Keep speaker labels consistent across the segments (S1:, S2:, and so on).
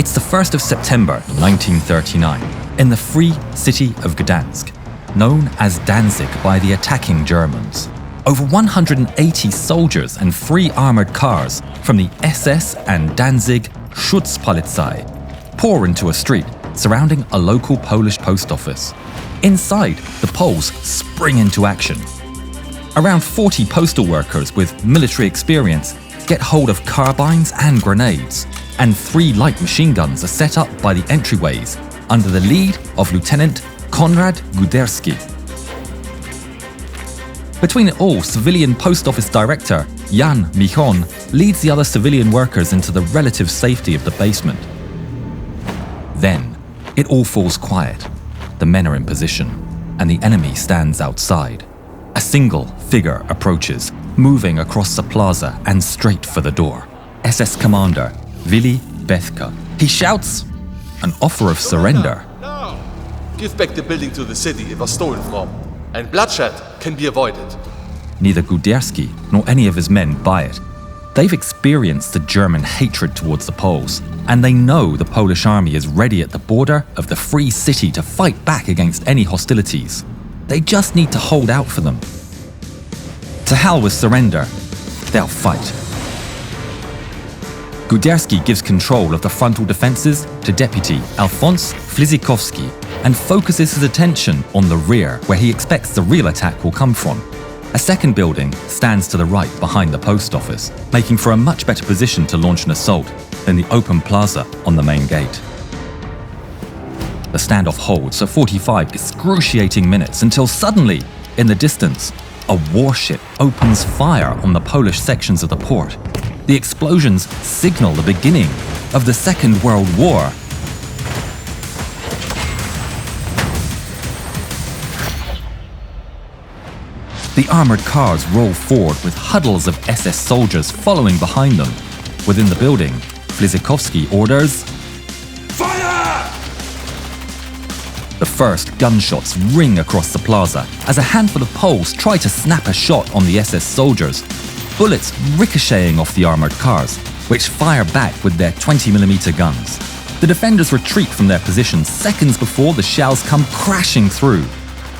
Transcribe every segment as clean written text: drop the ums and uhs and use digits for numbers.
S1: It's the 1st of September 1939 in the free city of Gdansk, known as Danzig by the attacking Germans. Over 180 soldiers and 3 armoured cars from the SS and Danzig Schutzpolizei pour into a street surrounding a local Polish post office. Inside, the Poles spring into action. Around 40 postal workers with military experience get hold of carbines and grenades, and 3 light machine guns are set up by the entryways under the lead of Lieutenant Konrad Guderski. Between it all, civilian post office director Jan Michon leads the other civilian workers into the relative safety of the basement. Then, it all falls quiet. The men are in position, and the enemy stands outside. A single figure approaches, moving across the plaza and straight for the door. SS Commander Willy Bethke. He shouts an offer of surrender.
S2: No. Give back the building to the city it was stolen from, and bloodshed can be avoided.
S1: Neither Guderski nor any of his men buy it. They've experienced the German hatred towards the Poles, and they know the Polish army is ready at the border of the free city to fight back against any hostilities. They just need to hold out for them. To hell with surrender, they'll fight. Guderski gives control of the frontal defences to Deputy Alphonse Flisykowski and focuses his attention on the rear, where he expects the real attack will come from. A second building stands to the right behind the post office, making for a much better position to launch an assault than the open plaza on the main gate. The standoff holds for 45 excruciating minutes until suddenly, in the distance, a warship opens fire on the Polish sections of the port. The explosions signal the beginning of the Second World War. The armoured cars roll forward with huddles of SS soldiers following behind them. Within the building, Flisykowski orders, "Fire!" The first gunshots ring across the plaza as a handful of Poles try to snap a shot on the SS soldiers, bullets ricocheting off the armoured cars, which fire back with their 20mm guns. The defenders retreat from their positions seconds before the shells come crashing through.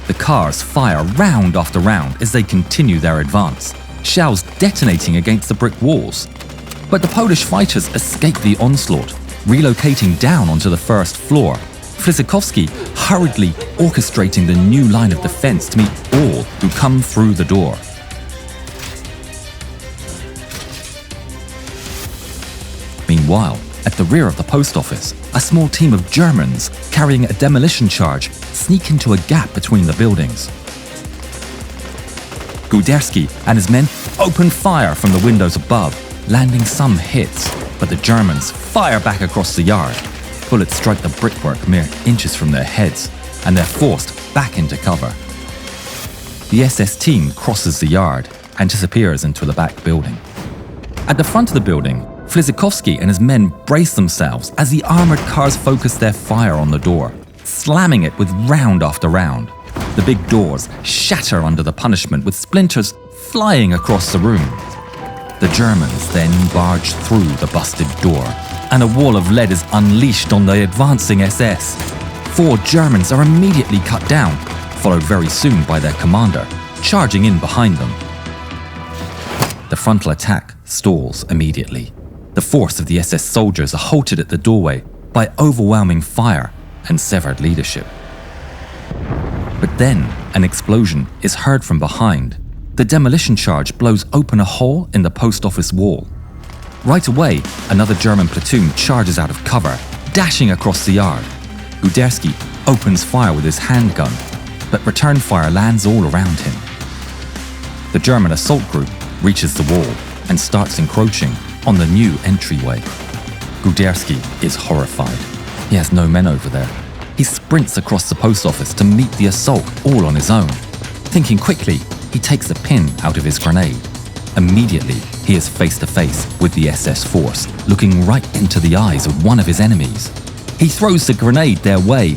S1: The cars fire round after round as they continue their advance, shells detonating against the brick walls. But the Polish fighters escape the onslaught, relocating down onto the first floor. Flisykowski hurriedly orchestrating the new line of defense to meet all who come through the door. Meanwhile, at the rear of the post office, a small team of Germans carrying a demolition charge sneak into a gap between the buildings. Guderski and his men open fire from the windows above, landing some hits, but the Germans fire back across the yard. Bullets strike the brickwork mere inches from their heads, and they're forced back into cover. The SS team crosses the yard and disappears into the back building. At the front of the building, Flisykowski and his men brace themselves as the armoured cars focus their fire on the door, slamming it with round after round. The big doors shatter under the punishment with splinters flying across the room. The Germans then barge through the busted door, and a wall of lead is unleashed on the advancing SS. 4 Germans are immediately cut down, followed very soon by their commander, charging in behind them. The frontal attack stalls immediately. The force of the SS soldiers are halted at the doorway by overwhelming fire and severed leadership. But then an explosion is heard from behind. The demolition charge blows open a hole in the post office wall. Right away, another German platoon charges out of cover, dashing across the yard. Guderski opens fire with his handgun, but return fire lands all around him. The German assault group reaches the wall and starts encroaching on the new entryway. Guderski is horrified. He has no men over there. He sprints across the post office to meet the assault all on his own. Thinking quickly, he takes the pin out of his grenade. Immediately, he is face to face with the SS force, looking right into the eyes of one of his enemies. He throws the grenade their way,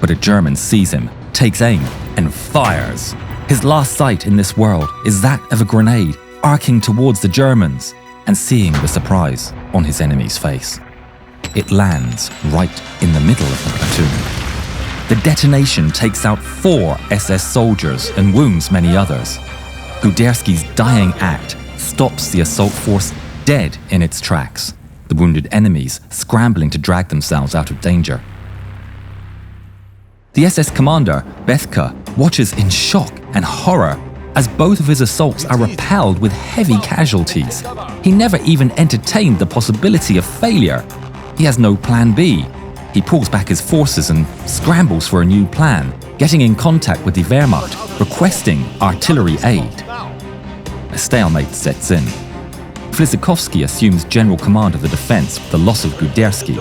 S1: but a German sees him, takes aim, and fires. His last sight in this world is that of a grenade arcing towards the Germans, and seeing the surprise on his enemy's face. It lands right in the middle of the platoon. The detonation takes out 4 SS soldiers and wounds many others. Guderski's dying act stops the assault force dead in its tracks, the wounded enemies scrambling to drag themselves out of danger. The SS commander, Bethke, watches in shock and horror as both of his assaults are repelled with heavy casualties. He never even entertained the possibility of failure. He has no plan B. He pulls back his forces and scrambles for a new plan, getting in contact with the Wehrmacht, requesting artillery aid. A stalemate sets in. Flisykowski assumes general command of the defense with the loss of Guderski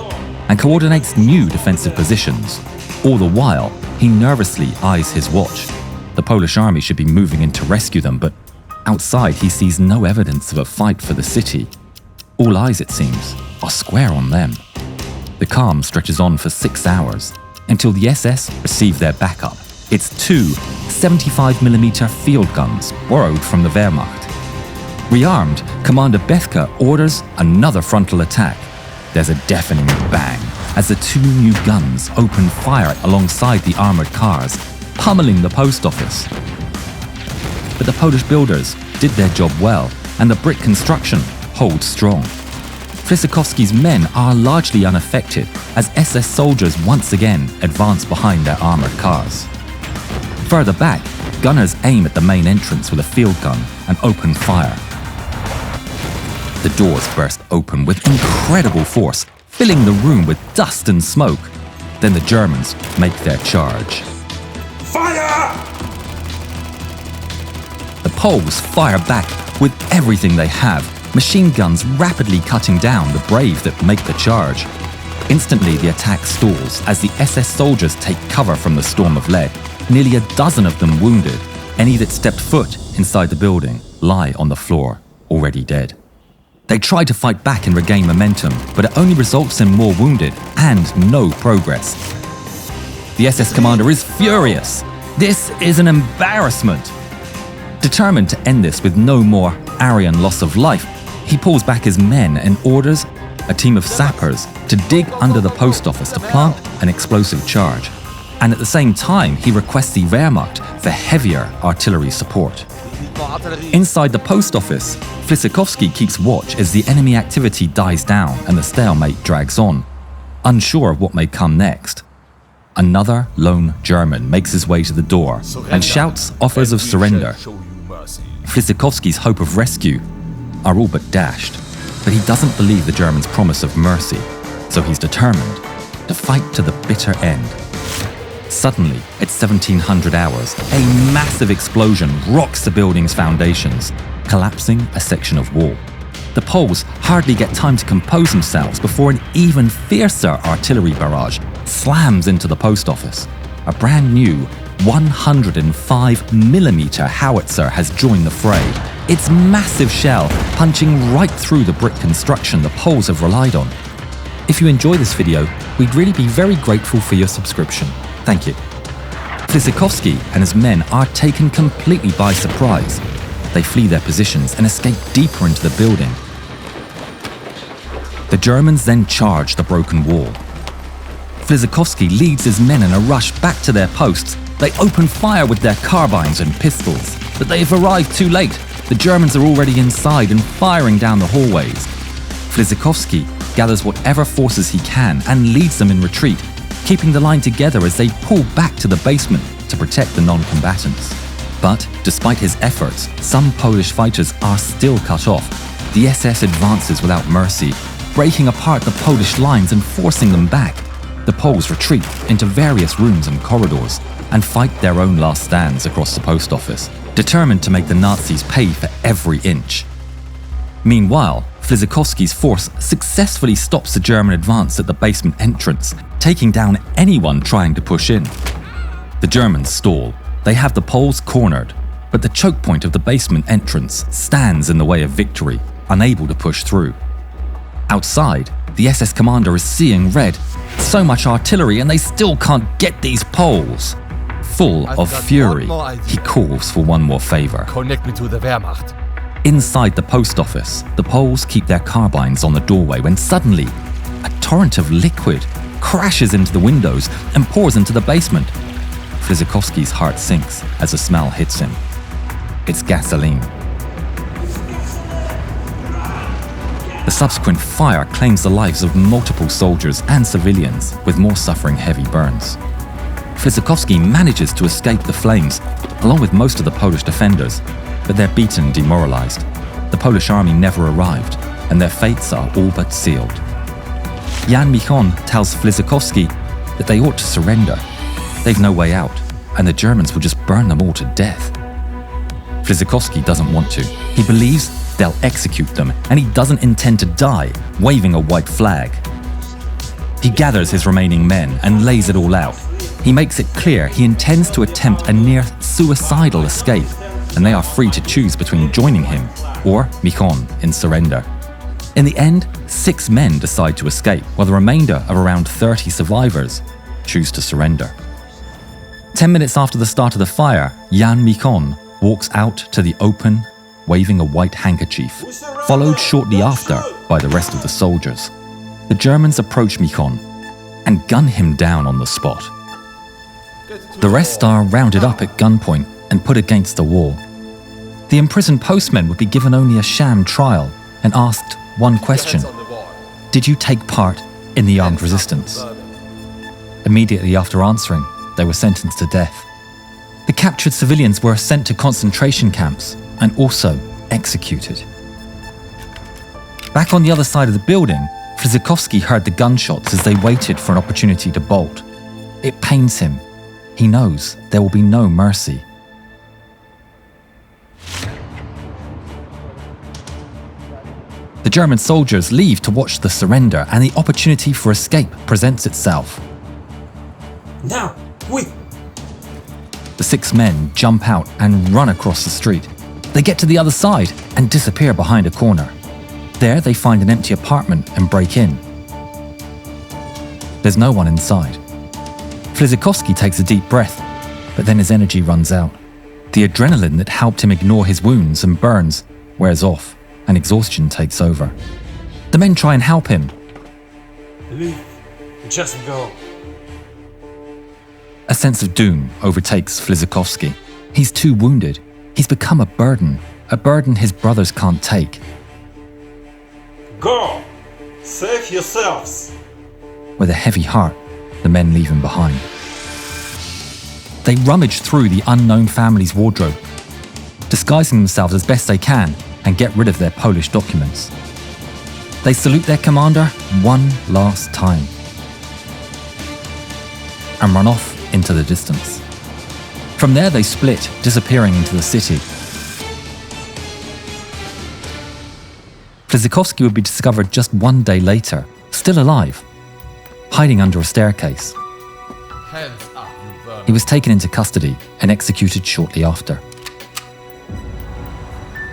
S1: and coordinates new defensive positions. All the while, he nervously eyes his watch. The Polish army should be moving in to rescue them, but outside he sees no evidence of a fight for the city. All eyes, it seems, are square on them. The calm stretches on for 6 hours, until the SS receive their backup. It's 2 75mm field guns borrowed from the Wehrmacht. Rearmed, Commander Bethke orders another frontal attack. There's a deafening bang as the 2 new guns open fire alongside the armoured cars, pummeling the post office. But the Polish builders did their job well, and the brick construction holds strong. Flisykowski's men are largely unaffected as SS soldiers once again advance behind their armoured cars. Further back, gunners aim at the main entrance with a field gun and open fire. The doors burst open with incredible force, filling the room with dust and smoke. Then the Germans make their charge.
S3: Fire!
S1: The Poles fire back with everything they have, machine guns rapidly cutting down the brave that make the charge. Instantly, the attack stalls as the SS soldiers take cover from the storm of lead. Nearly a dozen of them wounded. Any that stepped foot inside the building lie on the floor, already dead. They try to fight back and regain momentum, but it only results in more wounded and no progress. The SS commander is furious. This is an embarrassment. Determined to end this with no more Aryan loss of life, he pulls back his men and orders a team of sappers to dig under the post office to plant an explosive charge. And at the same time, he requests the Wehrmacht for heavier artillery support. Inside the post office, Flisykowski keeps watch as the enemy activity dies down and the stalemate drags on, unsure of what may come next. Another lone German makes his way to the door and shouts offers of surrender. Flisykowski's hope of rescue are all but dashed, but he doesn't believe the Germans' promise of mercy, so he's determined to fight to the bitter end. Suddenly, at 1700 hours, a massive explosion rocks the building's foundations, collapsing a section of wall. The Poles hardly get time to compose themselves before an even fiercer artillery barrage slams into the post office. A brand new 105mm howitzer has joined the fray, its massive shell punching right through the brick construction the Poles have relied on. If you enjoy this video, we'd really be very grateful for your subscription. Thank you. Flisykowski and his men are taken completely by surprise. They flee their positions and escape deeper into the building. The Germans then charge the broken wall. Flisykowski leads his men in a rush back to their posts. They open fire with their carbines and pistols, but they have arrived too late. The Germans are already inside and firing down the hallways. Flisykowski gathers whatever forces he can and leads them in retreat, keeping the line together as they pull back to the basement to protect the non-combatants. But despite his efforts, some Polish fighters are still cut off. The SS advances without mercy, breaking apart the Polish lines and forcing them back. The Poles retreat into various rooms and corridors and fight their own last stands across the post office, determined to make the Nazis pay for every inch. Meanwhile, Flisykowski's force successfully stops the German advance at the basement entrance, taking down anyone trying to push in. The Germans stall. They have the Poles cornered, but the choke point of the basement entrance stands in the way of victory, unable to push through. Outside, the SS commander is seeing red. So much artillery and they still can't get these Poles. Full of fury, he calls for one more favor.
S2: Connect me to the Wehrmacht.
S1: Inside the post office, the Poles keep their carbines on the doorway when suddenly, a torrent of liquid crashes into the windows and pours into the basement. Flisykowski's heart sinks as the smell hits him. It's gasoline. The subsequent fire claims the lives of multiple soldiers and civilians, with more suffering heavy burns. Flisykowski manages to escape the flames, along with most of the Polish defenders, but they're beaten and demoralized. The Polish army never arrived, and their fates are all but sealed. Jan Michon tells Flisykowski that they ought to surrender. They've no way out, and the Germans will just burn them all to death. Flisykowski doesn't want to. He believes they'll execute them, and he doesn't intend to die waving a white flag. He gathers his remaining men and lays it all out. He makes it clear he intends to attempt a near suicidal escape, and they are free to choose between joining him or Michon in surrender. In the end, 6 men decide to escape, while the remainder of around 30 survivors choose to surrender. 10 minutes after the start of the fire, Jan Michon walks out to the open, waving a white handkerchief, followed shortly after by the rest of the soldiers. The Germans approach Michon and gun him down on the spot. The rest are rounded up at gunpoint and put against a wall. The imprisoned postmen would be given only a sham trial and asked one question: did you take part in the armed resistance? Immediately after answering, they were sentenced to death. The captured civilians were sent to concentration camps and also executed. Back on the other side of the building, Flisykowski heard the gunshots as they waited for an opportunity to bolt. It pains him. He knows there will be no mercy. The German soldiers leave to watch the surrender, and the opportunity for escape presents itself.
S3: Now, quick!
S1: The 6 men jump out and run across the street. They get to the other side and disappear behind a corner. There they find an empty apartment and break in. There's no one inside. Flisykowski takes a deep breath, but then his energy runs out. The adrenaline that helped him ignore his wounds and burns wears off, and exhaustion takes over. The men try and help him.
S3: Leave. Just go.
S1: A sense of doom overtakes Flisykowski. He's too wounded. He's become a burden his brothers can't take.
S3: Go! Save yourselves!
S1: With a heavy heart, the men leave him behind. They rummage through the unknown family's wardrobe, disguising themselves as best they can and get rid of their Polish documents. They salute their commander one last time and run off into the distance. From there they split, disappearing into the city. Flisykowski would be discovered just 1 day later, still alive, hiding under a staircase.
S2: Hands up, you vermin.
S1: He was taken into custody and executed shortly after.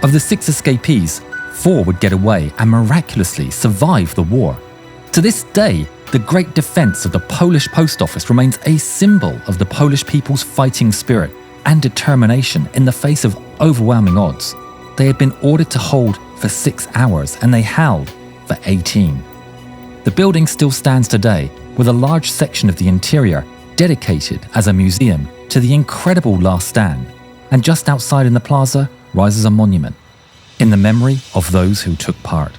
S1: Of the 6 escapees, 4 would get away and miraculously survive the war. To this day, the great defense of the Polish Post Office remains a symbol of the Polish people's fighting spirit and determination in the face of overwhelming odds. They had been ordered to hold for 6 hours, and they held for 18. The building still stands today, with a large section of the interior dedicated as a museum to the incredible last stand, and just outside in the plaza rises a monument in the memory of those who took part.